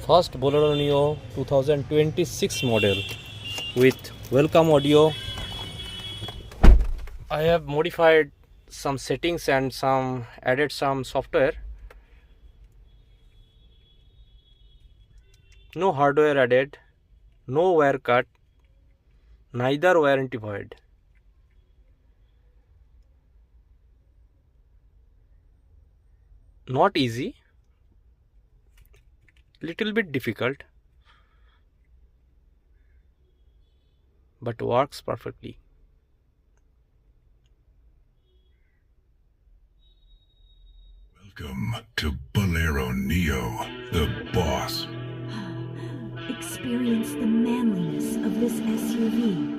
first Bolero Neo 2026 model with welcome audio. I have modified some settings and added some software. No hardware added, no wire cut, neither warranty void. Not easy, little bit difficult, but works perfectly. Welcome to Bolero Neo, the boss. Experience the manliness of this SUV.